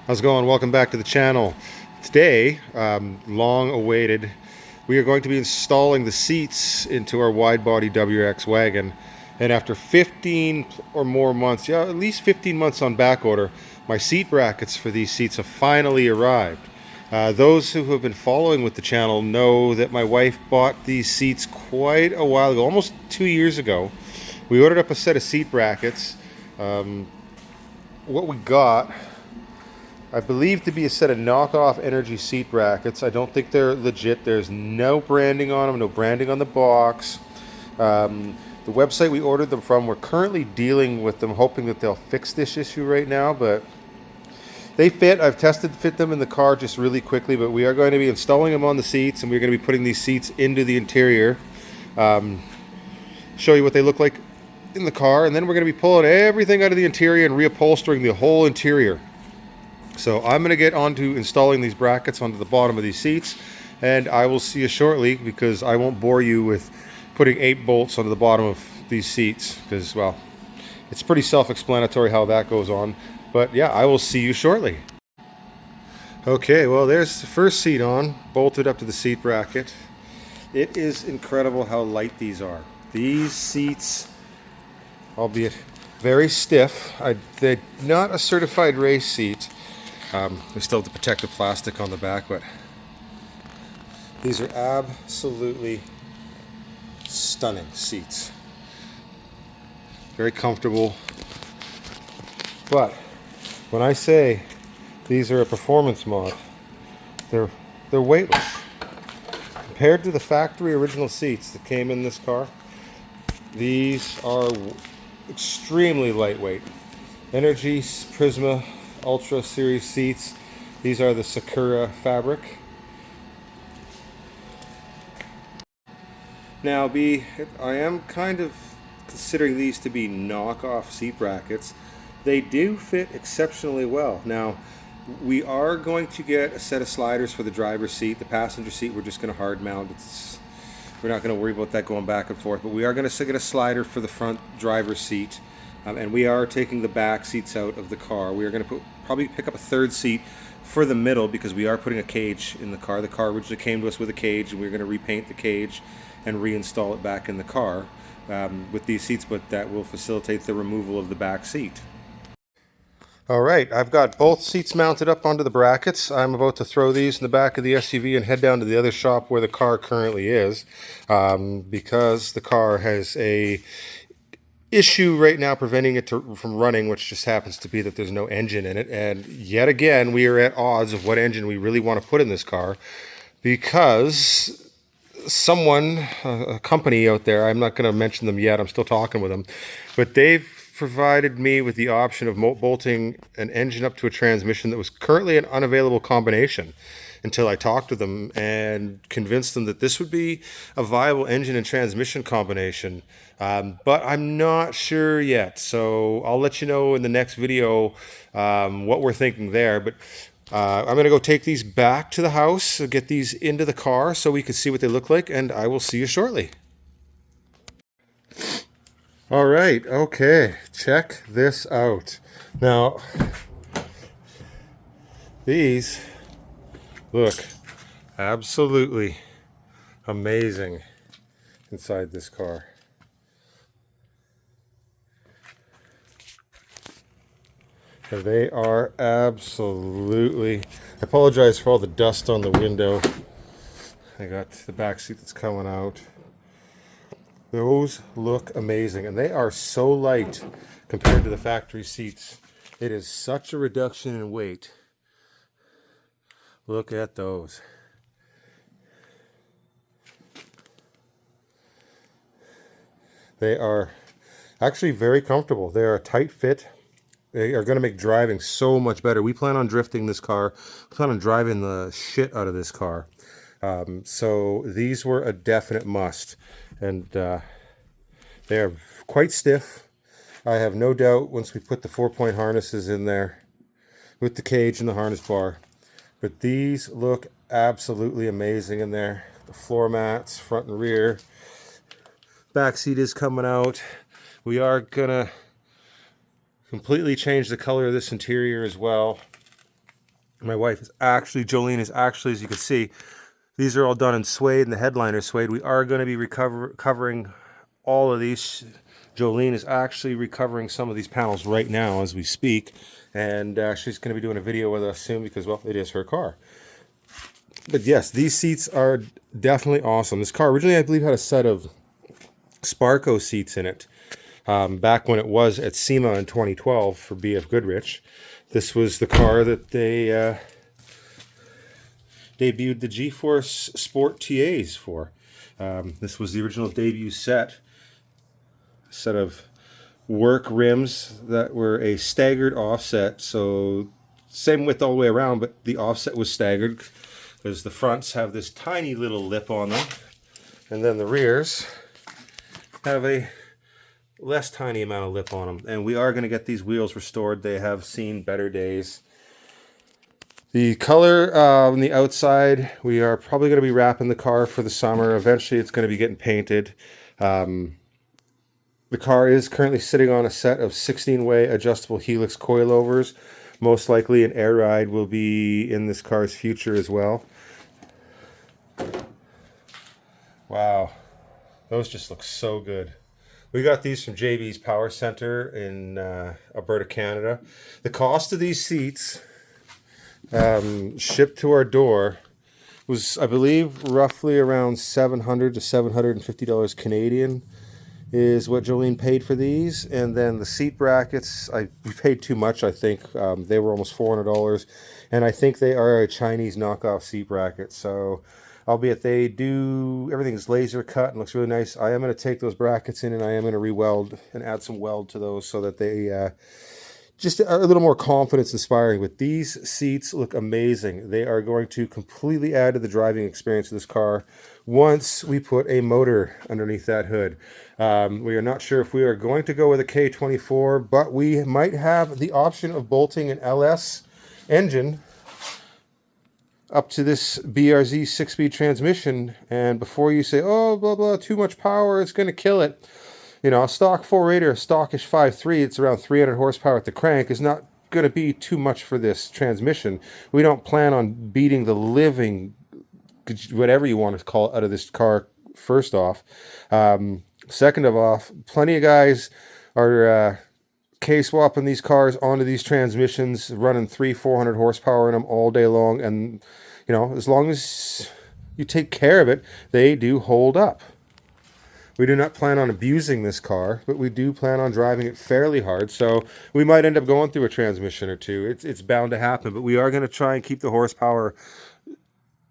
How's it going? Welcome back to the channel. Today, long awaited, we are going to be installing the seats into our Widebody WRX Wagon. And after 15 or more months, yeah, at least 15 months on back order, my seat brackets for these seats have finally arrived. Those who have been following with the channel know that my wife bought these seats quite a while ago, almost 2 years ago. We ordered up a set of seat brackets. What we got, I believe, to be a set of knockoff NRG seat brackets. I don't think they're legit. There's no branding on them, no branding on the box. The website we ordered them from, we're currently dealing with them, hoping that they'll fix this issue right now, but they fit. I've tested to fit them in the car just really quickly, but we are going to be installing them on the seats, and we're going to be putting these seats into the interior. Show you what they look like in the car, and then we're going to be pulling everything out of the interior and reupholstering the whole interior. So I'm going to get on to installing these brackets onto the bottom of these seats, and I will see you shortly, because I won't bore you with putting 8 bolts onto the bottom of these seats, because, well, it's pretty self-explanatory how that goes on. But yeah, I will see you shortly. Okay, well, there's the first seat on, bolted up to the seat bracket. It is incredible how light these are. These seats, albeit very stiff, they're not a certified race seat. They still have the protective plastic on the back, but these are absolutely stunning seats. Very comfortable. But when I say these are a performance mod, they're weightless. Compared to the factory original seats that came in this car, these are extremely lightweight. NRG Prisma Ultra Series seats. These are the Sakura fabric. Now, I am kind of considering these to be knockoff seat brackets. They do fit exceptionally well. Now, we are going to get a set of sliders for the driver's seat. The passenger seat, we're just going to hard mount. We're not going to worry about that going back and forth, but we are going to get a slider for the front driver's seat. And we are taking the back seats out of the car. We are going to probably pick up a third seat for the middle, because we are putting a cage in the car. The car originally came to us with a cage, and we're going to repaint the cage and reinstall it back in the car with these seats, but that will facilitate the removal of the back seat. All right, I've got both seats mounted up onto the brackets. I'm about to throw these in the back of the SUV and head down to the other shop where the car currently is, because the car has a issue right now preventing it from running, which just happens to be that there's no engine in it. And yet again, we are at odds of what engine we really want to put in this car, because someone, a company out there, I'm not going to mention them yet, I'm still talking with them, but they've provided me with the option of bolting an engine up to a transmission that was currently an unavailable combination, until I talked to them and convinced them that this would be a viable engine and transmission combination. But I'm not sure yet, so I'll let you know in the next video what we're thinking there. But I'm going to go take these back to the house, get these into the car so we can see what they look like, and I will see you shortly. All right, okay, check this out. Now, these look absolutely amazing inside this car. They are absolutely... I apologize for all the dust on the window. I got the back seat that's coming out. Those look amazing, and they are so light compared to the factory seats. It is such a reduction in weight. Look at those. They are actually very comfortable. They are a tight fit. They are going to make driving so much better. We plan on drifting this car. We plan on driving the shit out of this car. So these were a definite must. And they are quite stiff. I have no doubt once we put the 4-point harnesses in there with the cage and the harness bar. But these look absolutely amazing in there. The floor mats, front and rear. Back seat is coming out. We are going to completely change the color of this interior as well. My wife is actually, Jolene is actually, as you can see, these are all done in suede and the headliner suede. We are going to be covering all of these. Jolene is actually recovering some of these panels right now as we speak, and she's going to be doing a video with us soon because, well, it is her car. But yes, these seats are definitely awesome. This car originally, I believe, had a set of Sparco seats in it back when it was at SEMA in 2012 for BF Goodrich. This was the car that they debuted the G-Force Sport TAs for. This was the original debut set of work rims that were a staggered offset, so same width all the way around, but the offset was staggered because the fronts have this tiny little lip on them, and then the rears have a less tiny amount of lip on them. And we are going to get these wheels restored. They have seen better days. The color on the outside, we are probably going to be wrapping the car for the summer. Eventually it's going to be getting painted. The car is currently sitting on a set of 16-way adjustable helix coilovers. Most likely an air ride will be in this car's future as well. Wow, those just look so good. We got these from JB's Power Center in Alberta, Canada. The cost of these seats shipped to our door was, I believe, roughly around $700 to $750 Canadian is what Jolene paid for these. And then the seat brackets, we paid too much, I think. They were almost $400, and I think they are a Chinese knockoff seat bracket. So, albeit they do, everything's laser cut and looks really nice, I am going to take those brackets in and I am going to re-weld and add some weld to those so that they just are a little more confidence inspiring. But these seats look amazing. They are going to completely add to the driving experience of this car once we put a motor underneath that hood. We are not sure if we are going to go with a K24, but we might have the option of bolting an LS engine up to this BRZ 6-speed transmission. And before you say, oh, blah, blah, too much power, it's going to kill it. You know, a stock 4.8 or a stockish 5.3, it's around 300 horsepower at the crank, is not going to be too much for this transmission. We don't plan on beating the living, whatever you want to call it, out of this car, first off. Second of all, plenty of guys are K-swapping these cars onto these transmissions, running 300-400 horsepower in them all day long. And, you know, as long as you take care of it, they do hold up. We do not plan on abusing this car, but we do plan on driving it fairly hard. So we might end up going through a transmission or two. It's bound to happen, but we are going to try and keep the horsepower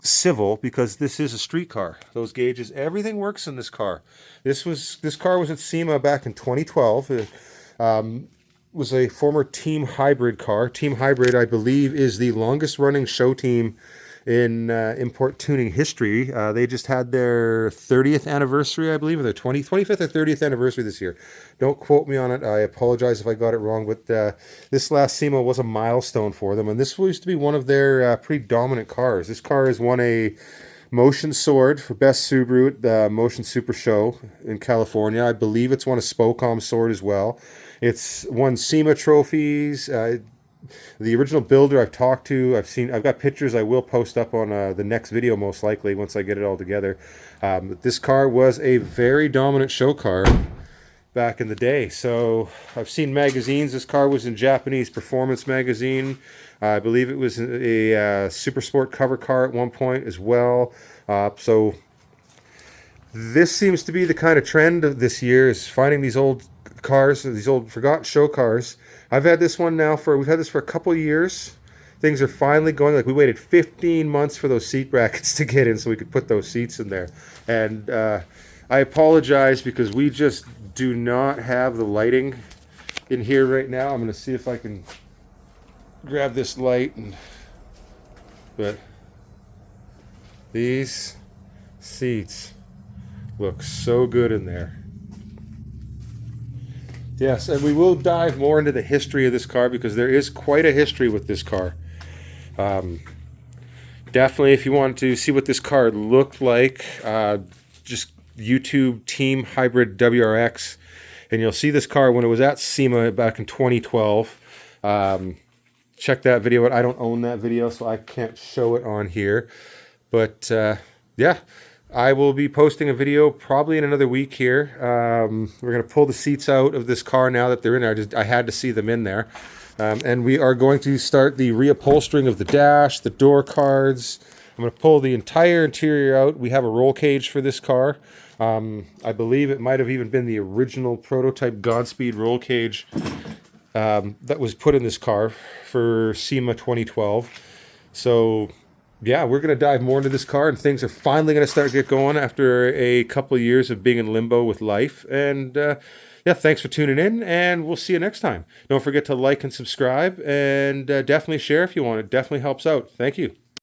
civil because this is a street car. Those gauges, everything works in this car. This car was at SEMA back in 2012. It was a former Team Hybrid car. Team Hybrid, I believe, is the longest running show team in import tuning history. They just had their 30th anniversary, I believe, or their 25th or 30th anniversary this year. Don't quote me on it. I apologize if I got it wrong, but this last SEMA was a milestone for them, and this used to be one of their pretty dominant cars. This car has won a Motion Sword for Best Subaru at the Motion Super Show in California. I believe it's won a Spocom Sword as well. It's won SEMA trophies. The original builder I've talked to, I've got pictures I will post up on the next video most likely once I get it all together. This car was a very dominant show car back in the day. So I've seen magazines. This car was in Japanese Performance magazine. I believe it was a Super Sport cover car at one point as well. So this seems to be the kind of trend of this year, is finding these old cars, these old forgotten show cars. We've had this for a couple of years. Things are finally going. Like, we waited 15 months for those seat brackets to get in so we could put those seats in there. And I apologize because we just do not have the lighting in here right now. I'm going to see if I can grab this light. But these seats look so good in there. Yes, and we will dive more into the history of this car because there is quite a history with this car. Definitely, if you want to see what this car looked like, just YouTube Team Hybrid WRX, and you'll see this car when it was at SEMA back in 2012. check that video out. I don't own that video, so I can't show it on here. But yeah, I will be posting a video probably in another week here. We're going to pull the seats out of this car now that they're in there. I had to see them in there. And we are going to start the reupholstering of the dash, the door cards. I'm going to pull the entire interior out. We have a roll cage for this car. I believe it might have even been the original prototype Godspeed roll cage that was put in this car for SEMA 2012. So yeah, we're going to dive more into this car, and things are finally going to start to get going after a couple of years of being in limbo with life. And yeah, thanks for tuning in, and we'll see you next time. Don't forget to like and subscribe, and definitely share if you want. It definitely helps out. Thank you.